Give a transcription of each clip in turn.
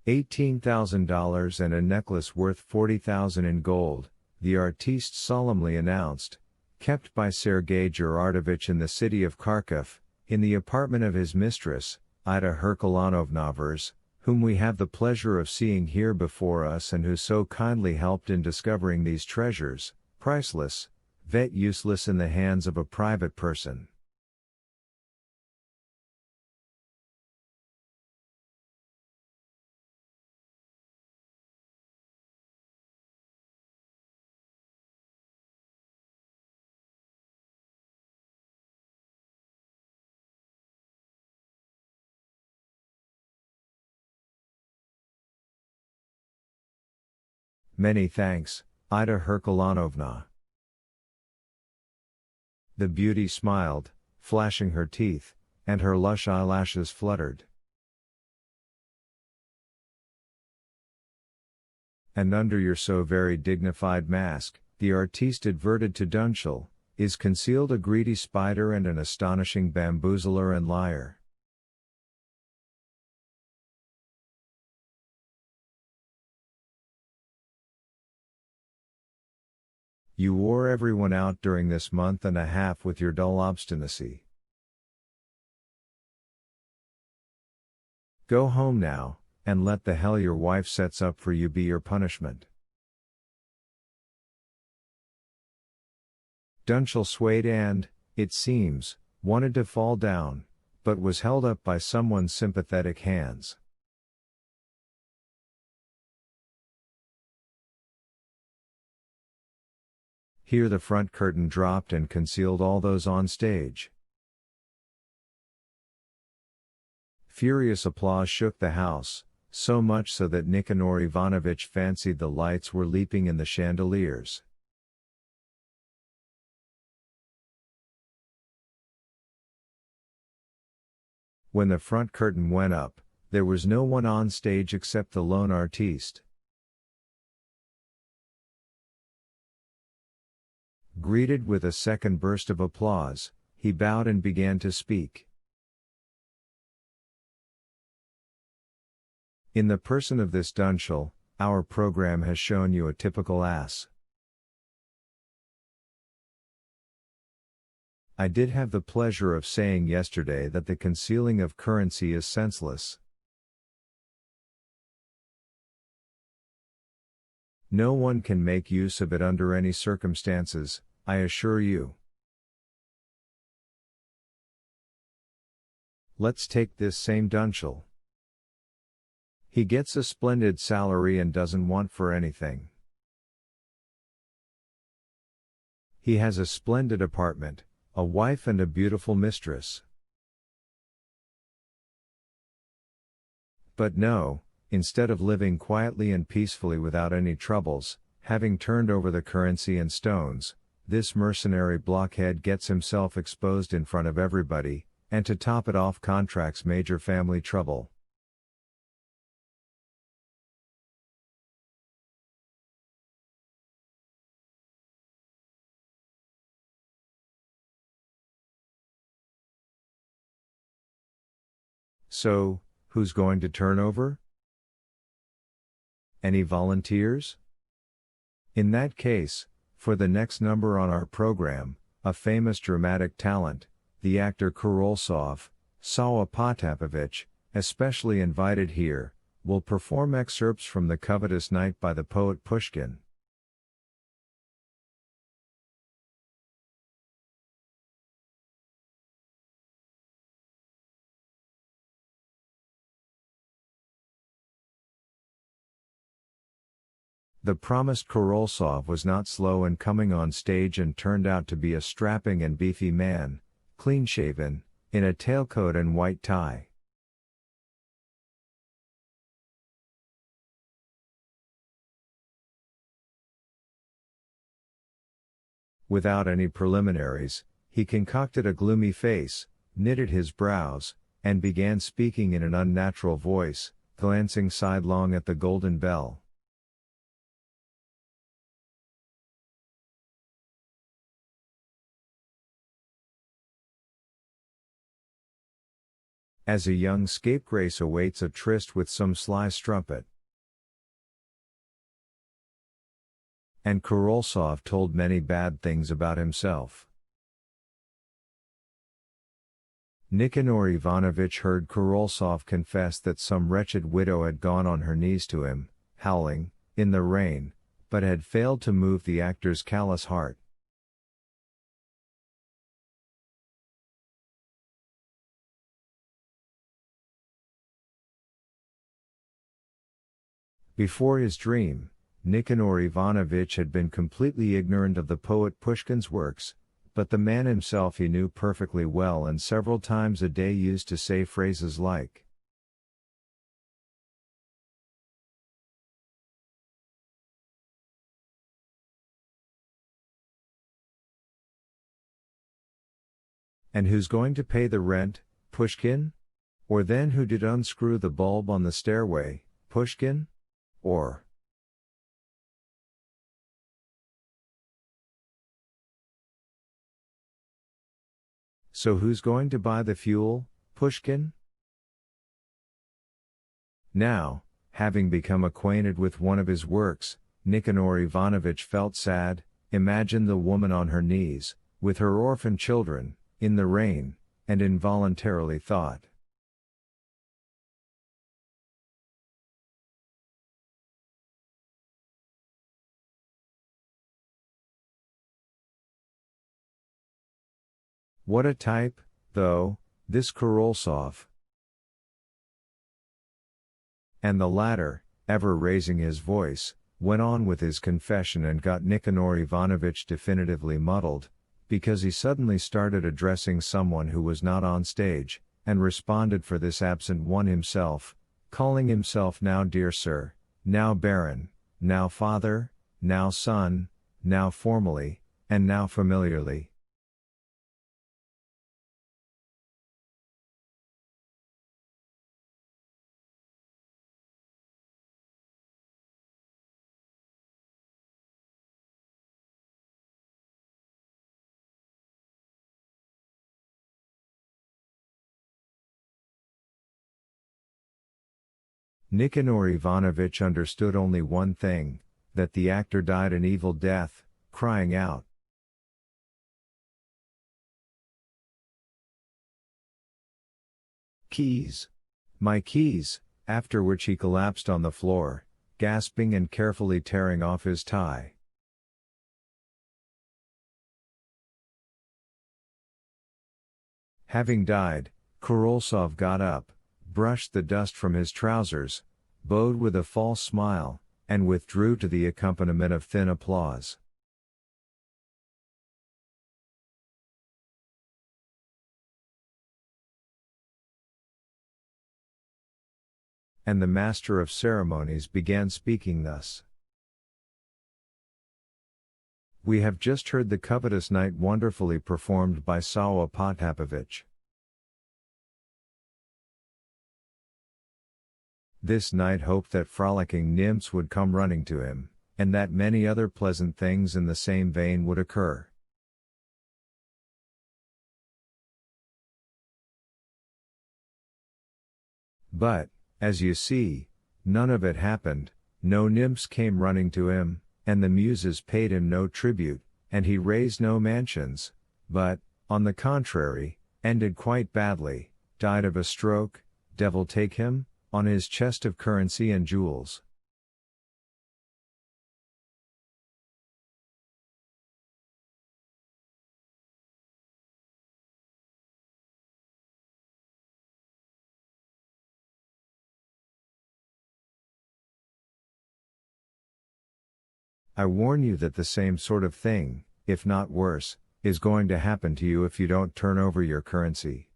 $18,000 and a necklace worth $40,000 in gold, the artiste solemnly announced, kept by Sergei Gerardovich in the city of Kharkiv, in the apartment of his mistress, Ida Herkulanovna, whom we have the pleasure of seeing here before us and who so kindly helped in discovering these treasures, priceless, yet useless in the hands of a private person. Many thanks, Ida Herkulanovna. The beauty smiled, flashing her teeth, and her lush eyelashes fluttered. And under your so very dignified mask, the artiste adverted to Dunshall, is concealed a greedy spider and an astonishing bamboozler and liar. You wore everyone out during this month and a half with your dull obstinacy. Go home now, and let the hell your wife sets up for you be your punishment. Dunshall swayed and, it seems, wanted to fall down, but was held up by someone's sympathetic hands. Here the front curtain dropped and concealed all those on stage. Furious applause shook the house, so much so that Nikanor Ivanovich fancied the lights were leaping in the chandeliers. When the front curtain went up, there was no one on stage except the lone artiste. Greeted with a second burst of applause, he bowed and began to speak. In the person of this Dunshall, our program has shown you a typical ass. I did have the pleasure of saying yesterday that the concealing of currency is senseless. No one can make use of it under any circumstances, I assure you. Let's take this same Dunshall. He gets a splendid salary and doesn't want for anything. He has a splendid apartment, a wife and a beautiful mistress. But no, instead of living quietly and peacefully without any troubles, having turned over the currency and stones, this mercenary blockhead gets himself exposed in front of everybody, and to top it off contracts major family trouble. So, who's going to turn over? Any volunteers? In that case, for the next number on our program, a famous dramatic talent, the actor Kurolsov, Sawa Potapovich, especially invited here, will perform excerpts from The Covetous Night by the poet Pushkin. The promised Kurolsov was not slow in coming on stage and turned out to be a strapping and beefy man, clean-shaven, in a tailcoat and white tie. Without any preliminaries, he concocted a gloomy face, knitted his brows, and began speaking in an unnatural voice, glancing sidelong at the golden bell. as a young scapegrace awaits a tryst with some sly strumpet. And Kurolsov told many bad things about himself. Nikanor Ivanovich heard Kurolsov confess that some wretched widow had gone on her knees to him, howling, in the rain, but had failed to move the actor's callous heart. Before his dream, Nikanor Ivanovich had been completely ignorant of the poet Pushkin's works, but the man himself he knew perfectly well and several times a day used to say phrases like, "And who's going to pay the rent, Pushkin?" Or "Then who did unscrew the bulb on the stairway, Pushkin?" Or, "So who's going to buy the fuel, Pushkin?" Now, having become acquainted with one of his works, Nikanor Ivanovich felt sad, imagined the woman on her knees, with her orphan children, in the rain, and involuntarily thought, "What a type, though, this Kurolsov." And the latter, ever raising his voice, went on with his confession and got Nikanor Ivanovich definitively muddled, because he suddenly started addressing someone who was not on stage, and responded for this absent one himself, calling himself now dear sir, now baron, now father, now son, now formally, and now familiarly. Nikanor Ivanovich understood only one thing, that the actor died an evil death, crying out, "Keys! My keys!" after which he collapsed on the floor, gasping and carefully tearing off his tie. Having died, Kurolsov got up, brushed the dust from his trousers, bowed with a false smile, and withdrew to the accompaniment of thin applause. And the master of ceremonies began speaking thus. "We have just heard the covetous night wonderfully performed by Sawa Potapovich. This knight hoped that frolicking nymphs would come running to him, and that many other pleasant things in the same vein would occur. But, as you see, none of it happened, no nymphs came running to him, and the muses paid him no tribute, and he raised no mansions, but, on the contrary, ended quite badly, died of a stroke, devil take him, on his chest of currency and jewels." I warn you that the same sort of thing, if not worse, is going to happen to you if you don't turn over your currency.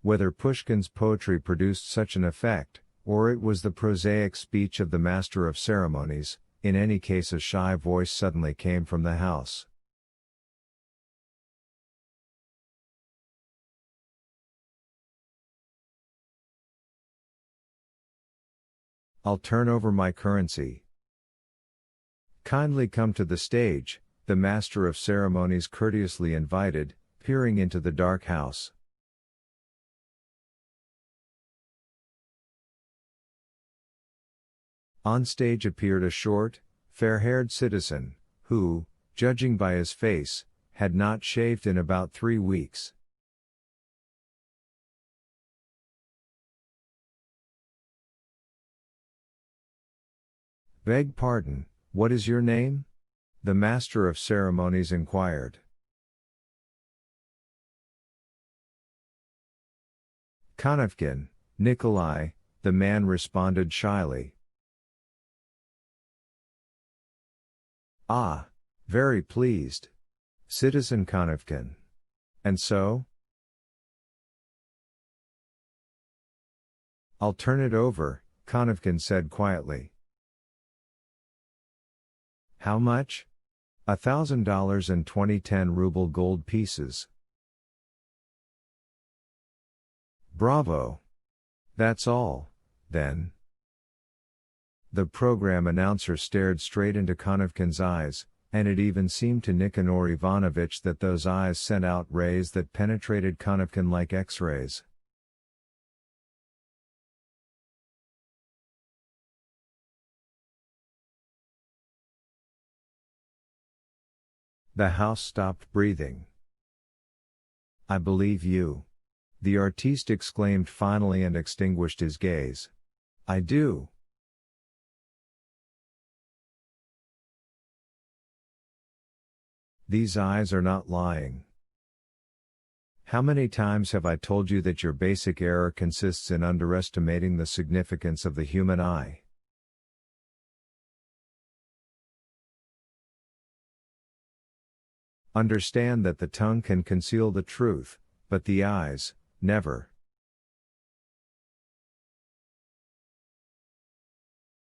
Whether Pushkin's poetry produced such an effect, or it was the prosaic speech of the master of ceremonies, in any case a shy voice suddenly came from the house. "I'll turn over my currency. Kindly come to the stage, the master of ceremonies courteously invited, peering into the dark house. On stage appeared a short, fair-haired citizen, who, judging by his face, had not shaved in about 3 weeks. "Beg pardon, what is your name?" the master of ceremonies inquired. "Konevkin, Nikolai," the man responded shyly. "Ah, very pleased. Citizen Konevkin. And so?" "I'll turn it over," Konevkin said quietly. "How much?" $1,000 and 2010 ruble gold pieces. "Bravo. That's all, then." The program announcer stared straight into Konevkin's eyes, and it even seemed to Nikanor Ivanovich that those eyes sent out rays that penetrated Konevkin like X-rays. The house stopped breathing. "I believe you," the artiste exclaimed finally and extinguished his gaze. "I do." These eyes are not lying. How many times have I told you that your basic error consists in underestimating the significance of the human eye? Understand that the tongue can conceal the truth, but the eyes, never.